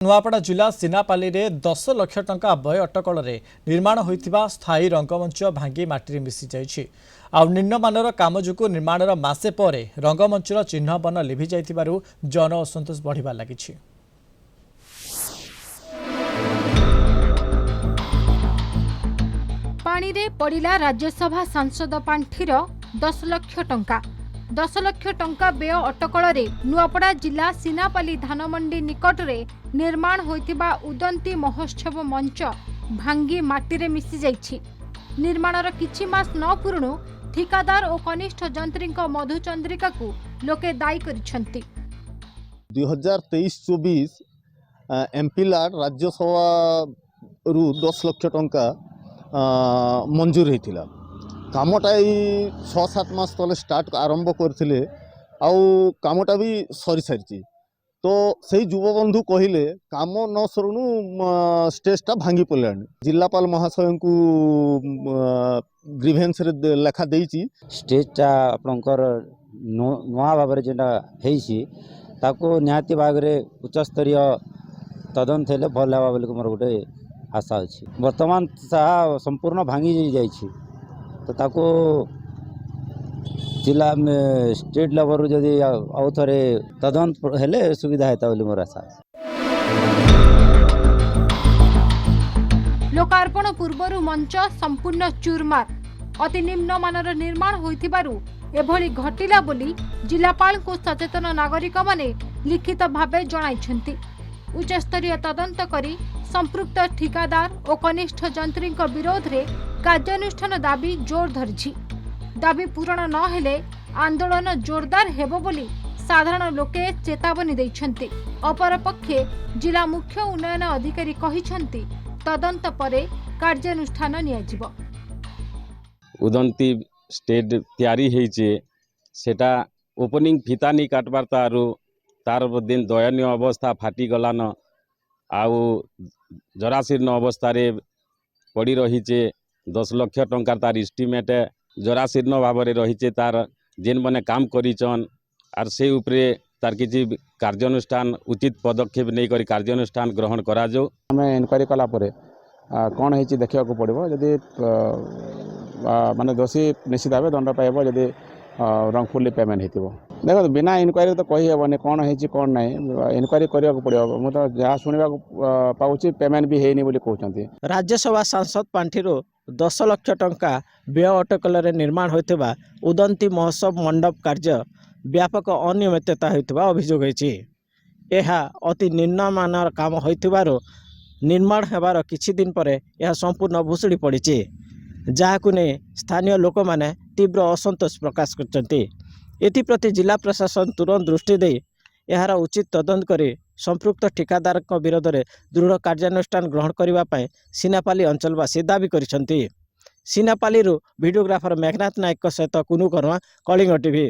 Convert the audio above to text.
नुआपड़ा जिला सिनापाली रे 10 लाख टंका व्यय अटकल निर्माण होइथिबा स्थायी रंगमंच भांगी माटी मिसी जाइछि। आ निम्नमानर काम जुकु निर्माणर मासे परे रंगमंचर चिन्ह बन लिभि जाइथिबारु जन असंतोष बढ़िबा लागिछि। पानी रे पड़िला राज्यसभा सांसद पांठीर 10 लाख टंका 10 लाख टंका व्यय अटकल नुआपड़ा जिला सिनापाली धानमंडी निकट रे निर्माण होइतिबा उदंती महोत्सव मंच भांगी माटी रे मिसी जाइछि। निर्माणर किछि मास न पुरुणु ठिकादार और कनिष्ठ जंत्रीक मधुचंद्रिका को लोके दायी करिसंती। 2023-24 एमपीलार राज्यसभा रु 10 लाख टंका मंजूर होता कामटा 6-7 मास तले स्टार्ट आरंभ करथिले आउ कामटा भी सरी सारी तो सही युवबंधु कहले काम न सरुणु स्टेजटा भांगी पड़ानी। जिलापाल महाशय को ग्रीवेंस रे लेखा देइछि स्टेजटा आपणकर नुआ भाव जेटा हेइछि ताको निहाती भागरे उच्च स्तरीय तदंत हेले भल हेबा बोली मोर गोटे आशा अछि। वर्तमान ताहा संपूर्ण भांगी जाइछि तो ताको जिला में स्टेट लेवल जदि आउ थरे तदंत हेले सुविधा हेता बोली मोर आशा। लोकार्पण पूर्वरु मंच संपूर्ण चूरमार अति निम्न मानर निर्माण होइथिबारु एभली घटिला बोली जिलापाल को सचेतन नागरिक माने लिखित भावे जणाइछंती। उच्च स्तरीय तदंत करी संपृक्त ठिकादार और कनिष्ठ जंत्रीक विरोध रे कार्यानुष्ठान दाबी जोर धरिछि। दाबी पूरण न हेले आंदोलन जोरदार हेबो बोली साधारण लोके चेतावनी दैछंती। अपरपक्षे जिला मुख्य उन्नयन अधिकारी कहिछंती तदंत परे कार्यानुष्ठान नियाजिबो। उदंती स्टेज तैयारी होइछे सेटा ओपनिंग फिता नहीं काटबार तार दिन दयनीय अवस्था फाटी गलान आउ जराशीर्ण अवस्था रे पड़ी रहीचे। 10 लाख टंका तार एस्टिमेट जराशीर्ण भाव में रहीचे तार जेन मैंने काम करिचन आर से उपरे तार किछि कार्यानुष्ठान उचित पदक्षेप नहीं करी कार्यानुष्ठान ग्रहण करा जो। हमें इनक्वारी कला परे कौन है देखा पड़ो जदि माने दोषी निश्चित भाव दंड पाइब जदि रंगफुली पेमेंट हो। देखो बिना इनक्वारी तो कही हेबनी कौन है कौन ना इनक्वारी करने पड़ो। मुझे तो जहाँ शुणा पाँच पेमेंट भी हैनी बोली कहते। राज्यसभा सांसद पांठीर 10 लाख टंका व्यय अटकल निर्माण होता उदंती महोत्सव मंडप कार्य व्यापक अनियमितता होता अभियोग होती। यह अति निम्नमानर काम होइथिबारो निर्माण हेबार किछि दिन पर यह संपूर्ण भुसुड़ी पड़ी जहां ने स्थानीय लोक माने तीव्र असंतोष प्रकाश करछन्ति। एथिप्रति जिला प्रशासन तुरंत दृष्टि दे यार उचित तदंत करी संपृक्त ठिकादार विरोध में दृढ़ कार्यानुष्ठान ग्रहण करने सिनापाली अंचलवासी दाबी करिसन्ति। सिनापाली वीडियोग्राफर मेघनाथ नायक सहित कुनु कर्मा कलिंग टीवी।